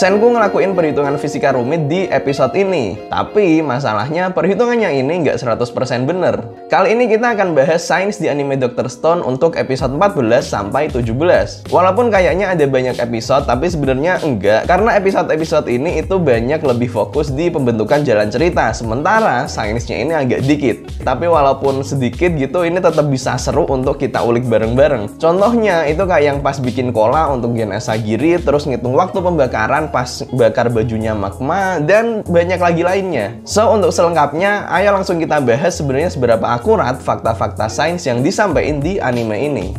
Senku ngelakuin perhitungan fisika rumit di episode ini, tapi masalahnya perhitungannya ini nggak 100% bener. Kali ini kita akan bahas sains di anime Dr. Stone untuk episode 14 sampai 17. Walaupun kayaknya ada banyak episode, tapi sebenarnya enggak, karena episode-episode ini itu banyak lebih fokus di pembentukan jalan cerita, sementara sainsnya ini agak dikit. Tapi walaupun sedikit gitu, ini tetap bisa seru untuk kita ulik bareng-bareng. Contohnya itu kayak yang pas bikin cola untuk Gen Asagiri, terus ngitung waktu pembakaran pas bakar bajunya Magma, dan banyak lagi lainnya. So, untuk selengkapnya, ayo langsung kita bahas sebenarnya seberapa akurat fakta-fakta sains yang disampaikan di anime ini.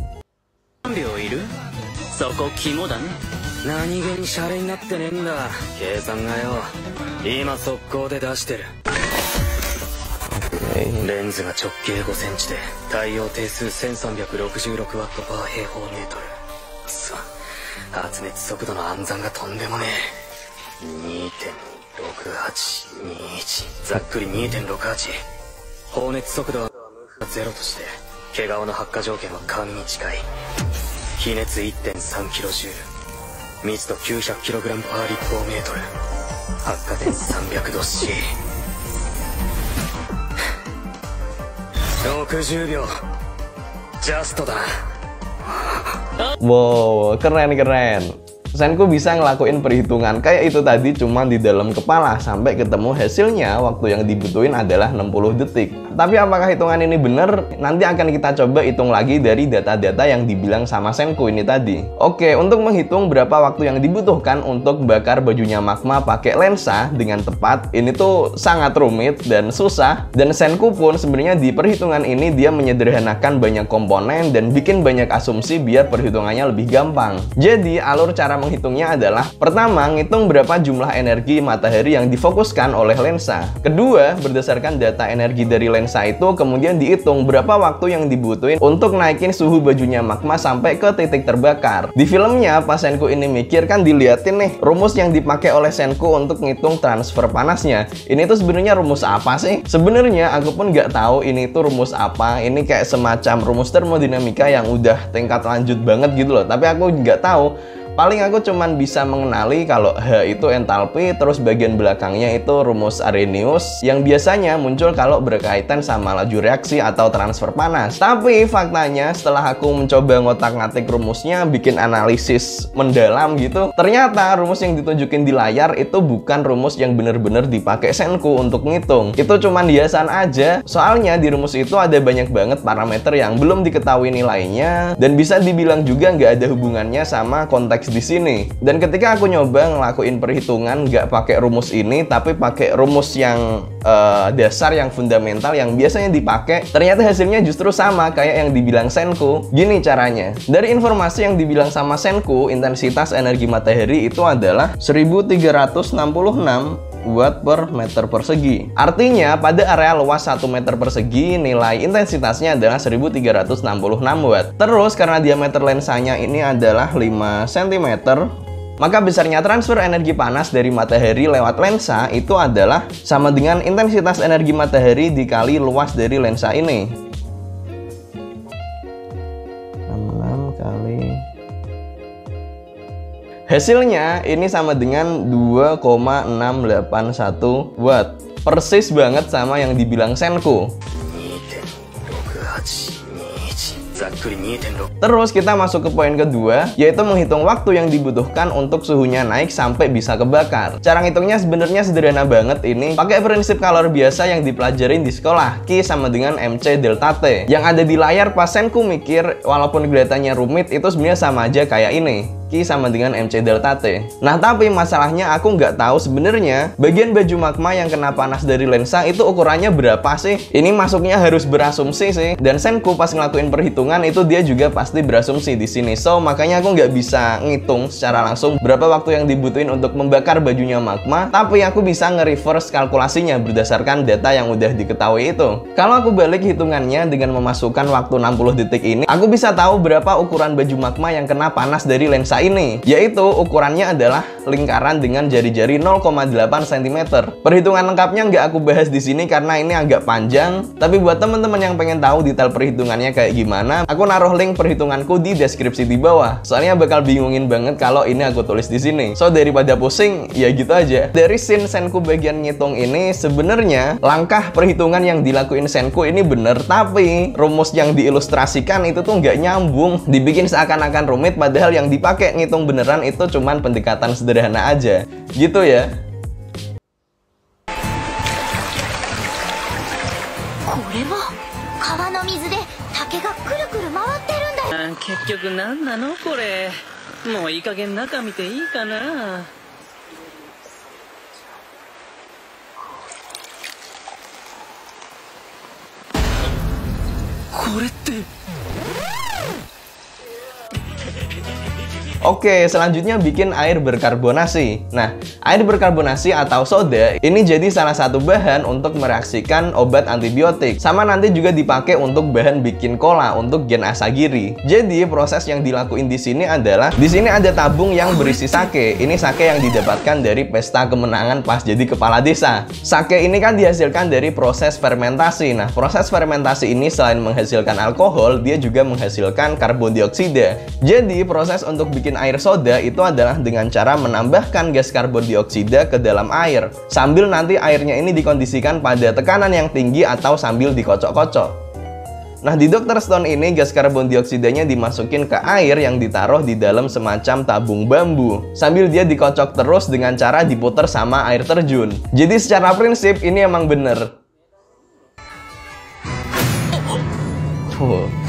Wow, keren. Senku bisa ngelakuin perhitungan kayak itu tadi cuma di dalam kepala sampai ketemu hasilnya waktu yang dibutuhin adalah 60 detik. Tapi apakah hitungan ini bener? Nanti akan kita coba hitung lagi dari data-data yang dibilang sama Senku ini tadi. Oke, untuk menghitung berapa waktu yang dibutuhkan untuk bakar bajunya Magma pakai lensa dengan tepat, ini tuh sangat rumit dan susah. Dan Senku pun sebenarnya di perhitungan ini dia menyederhanakan banyak komponen dan bikin banyak asumsi biar perhitungannya lebih gampang. Jadi alur cara menghitungnya adalah pertama, ngitung berapa jumlah energi matahari yang difokuskan oleh lensa. Kedua, berdasarkan data energi dari lensa itu, kemudian dihitung berapa waktu yang dibutuhin untuk naikin suhu bajunya Magma sampai ke titik terbakar. Di filmnya, pas Senku ini mikir kan diliatin nih rumus yang dipakai oleh Senku untuk ngitung transfer panasnya. Ini tuh sebenarnya rumus apa sih? Sebenarnya aku pun nggak tahu ini tuh rumus apa. Ini kayak semacam rumus termodinamika yang udah tingkat lanjut banget gitu loh. Tapi aku nggak tahu. Paling aku cuman bisa mengenali kalau H itu entalpi, terus bagian belakangnya itu rumus Arrhenius yang biasanya muncul kalau berkaitan sama laju reaksi atau transfer panas. Tapi faktanya setelah aku mencoba ngotak-ngatik rumusnya, bikin analisis mendalam gitu, ternyata rumus yang ditunjukin di layar itu bukan rumus yang bener-bener dipakai Senku untuk ngitung. Itu cuman hiasan aja, soalnya di rumus itu ada banyak banget parameter yang belum diketahui nilainya, dan bisa dibilang juga nggak ada hubungannya sama konteks di sini. Dan ketika aku nyoba ngelakuin perhitungan nggak pakai rumus ini, tapi pakai rumus yang dasar, yang fundamental, yang biasanya dipakai, ternyata hasilnya justru sama kayak yang dibilang Senku. Gini caranya. Dari informasi yang dibilang sama Senku, intensitas energi matahari itu adalah 1366 watt per meter persegi. Artinya pada area luas 1 meter persegi nilai intensitasnya adalah 1366 watt. Terus karena diameter lensanya ini adalah 5 cm, maka besarnya transfer energi panas dari matahari lewat lensa itu adalah sama dengan intensitas energi matahari dikali luas dari lensa ini. 66 kali. Hasilnya ini sama dengan 2,681 watt. Persis banget sama yang dibilang Senku. Terus kita masuk ke poin kedua, yaitu menghitung waktu yang dibutuhkan untuk suhunya naik sampai bisa kebakar. Cara ngitungnya sebenarnya sederhana banget ini. Pakai prinsip kalor biasa yang dipelajarin di sekolah. Q sama dengan MC delta T. Yang ada di layar pas Senku mikir, walaupun kelihatannya rumit, itu sebenarnya sama aja kayak ini. Q sama dengan MC delta T. Nah, tapi masalahnya aku nggak tahu sebenarnya bagian baju Magma yang kena panas dari lensa itu ukurannya berapa sih? Ini masuknya harus berasumsi sih. Dan Senku pas ngelakuin perhitungan itu dia juga pasti berasumsi di sini. So, makanya aku nggak bisa ngitung secara langsung berapa waktu yang dibutuhin untuk membakar bajunya Magma. Tapi aku bisa nge-reverse kalkulasinya berdasarkan data yang udah diketahui itu. Kalau aku balik hitungannya dengan memasukkan waktu 60 detik ini, aku bisa tahu berapa ukuran baju Magma yang kena panas dari lensa ini, yaitu ukurannya adalah lingkaran dengan jari-jari 0,8 cm. Perhitungan lengkapnya nggak aku bahas di sini karena ini agak panjang, tapi buat teman-teman yang pengen tahu detail perhitungannya kayak gimana, aku naruh link perhitunganku di deskripsi di bawah. Soalnya bakal bingungin banget kalau ini aku tulis di sini. So daripada pusing, ya gitu aja. Dari scene Senku bagian ngitung ini, sebenarnya langkah perhitungan yang dilakuin Senku ini bener, tapi rumus yang diilustrasikan itu tuh nggak nyambung, dibikin seakan-akan rumit, padahal yang dipakai ngitung beneran itu cuman pendekatan sederhana aja. Gitu ya. 結局何なのこれ。もういい加減中見ていいかな。これって。 Oke, selanjutnya bikin air berkarbonasi. Nah, air berkarbonasi atau soda ini jadi salah satu bahan untuk mereaksikan obat antibiotik. Sama nanti juga dipakai untuk bahan bikin cola untuk gen asagiri. Jadi proses yang dilakuin di sini adalah di sini ada tabung yang berisi sake. Ini sake yang didapatkan dari pesta kemenangan pas jadi kepala desa. Sake ini kan dihasilkan dari proses fermentasi. Nah, proses fermentasi ini selain menghasilkan alkohol, dia juga menghasilkan karbon dioksida. Jadi proses untuk bikin air soda itu adalah dengan cara menambahkan gas karbon dioksida ke dalam air, sambil nanti airnya ini dikondisikan pada tekanan yang tinggi atau sambil dikocok-kocok. Nah, di Dr. Stone ini gas karbon dioksidanya dimasukin ke air yang ditaruh di dalam semacam tabung bambu, sambil dia dikocok terus dengan cara diputer sama air terjun. Jadi secara prinsip ini emang bener. Tuh.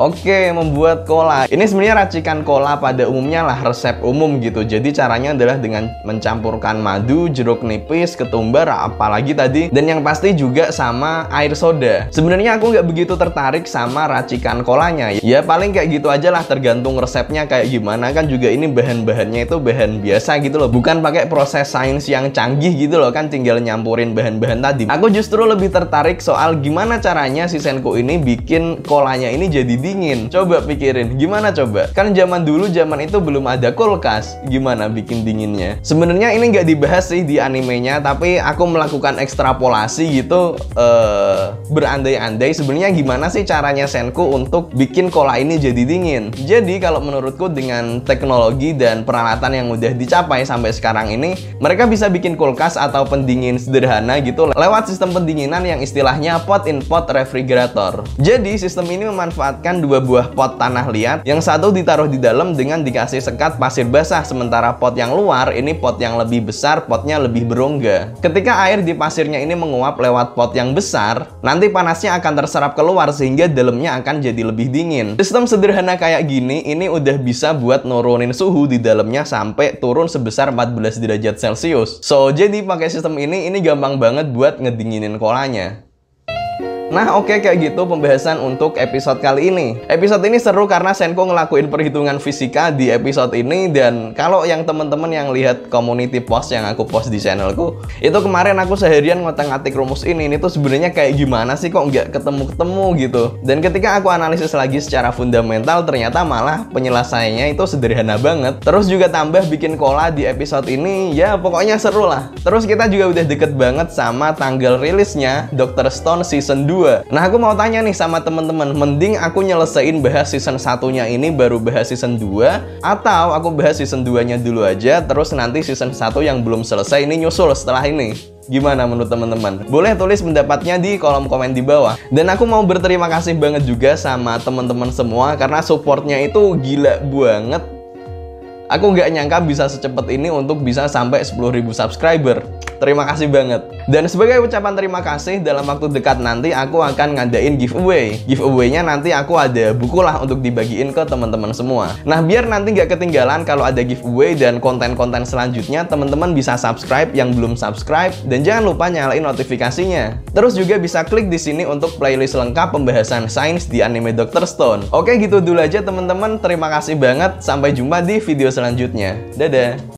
Oke, membuat cola. Ini sebenarnya racikan cola pada umumnya lah, resep umum gitu. Jadi caranya adalah dengan mencampurkan madu, jeruk nipis, ketumbar, apalagi tadi, dan yang pasti juga sama air soda. Sebenarnya aku nggak begitu tertarik sama racikan colanya. Ya paling kayak gitu aja lah, tergantung resepnya kayak gimana. Kan juga ini bahan-bahannya itu bahan biasa gitu loh, bukan pakai proses sains yang canggih gitu loh, kan tinggal nyampurin bahan-bahan tadi. Aku justru lebih tertarik soal gimana caranya si Senku ini bikin colanya ini jadi dingin. Coba pikirin, gimana coba? Kan zaman dulu, zaman itu belum ada kulkas. Gimana bikin dinginnya? Sebenarnya ini nggak dibahas sih di animenya, tapi aku melakukan ekstrapolasi gitu, berandai-andai sebenarnya gimana sih caranya Senku untuk bikin cola ini jadi dingin. Jadi kalau menurutku dengan teknologi dan peralatan yang udah dicapai sampai sekarang ini, mereka bisa bikin kulkas atau pendingin sederhana gitu lewat sistem pendinginan yang istilahnya pot-in-pot refrigerator. Jadi sistem ini memanfaatkan dua buah pot tanah liat, yang satu ditaruh di dalam dengan dikasih sekat pasir basah, sementara pot yang luar ini pot yang lebih besar, potnya lebih berongga. Ketika air di pasirnya ini menguap lewat pot yang besar, nanti panasnya akan terserap keluar sehingga dalamnya akan jadi lebih dingin. Sistem sederhana kayak gini ini udah bisa buat nurunin suhu di dalamnya sampai turun sebesar 14 derajat Celcius. So jadi pakai sistem ini gampang banget buat ngedinginin kolanya. Nah oke, kayak gitu pembahasan untuk episode kali ini. Episode ini seru karena Senku ngelakuin perhitungan fisika di episode ini. Dan kalau yang temen-temen yang lihat community post yang aku post di channelku, itu kemarin aku seharian ngotak-ngatik rumus ini tuh sebenarnya kayak gimana sih, kok nggak ketemu-ketemu gitu. Dan ketika aku analisis lagi secara fundamental, ternyata malah penyelesaiannya itu sederhana banget. Terus juga tambah bikin cola di episode ini, ya pokoknya seru lah. Terus kita juga udah deket banget sama tanggal rilisnya Dr. Stone Season 2. Nah aku mau tanya nih sama teman-teman, mending aku nyelesain bahas season 1-nya ini baru bahas season 2, atau aku bahas season 2-nya dulu aja, terus nanti season 1 yang belum selesai ini nyusul setelah ini? Gimana menurut teman-teman? Boleh tulis pendapatnya di kolom komen di bawah. Dan aku mau berterima kasih banget juga sama teman-teman semua karena supportnya itu gila banget. Aku nggak nyangka bisa secepat ini untuk bisa sampai 10.000 subscriber. Terima kasih banget. Dan sebagai ucapan terima kasih, dalam waktu dekat nanti aku akan ngadain giveaway. Giveaway-nya nanti aku ada buku lah untuk dibagiin ke teman-teman semua. Nah, biar nanti nggak ketinggalan kalau ada giveaway dan konten-konten selanjutnya, teman-teman bisa subscribe yang belum subscribe dan jangan lupa nyalain notifikasinya. Terus juga bisa klik di sini untuk playlist lengkap pembahasan sains di anime Dr. Stone. Oke, gitu dulu aja teman-teman. Terima kasih banget. Sampai jumpa di video selanjutnya. Dadah.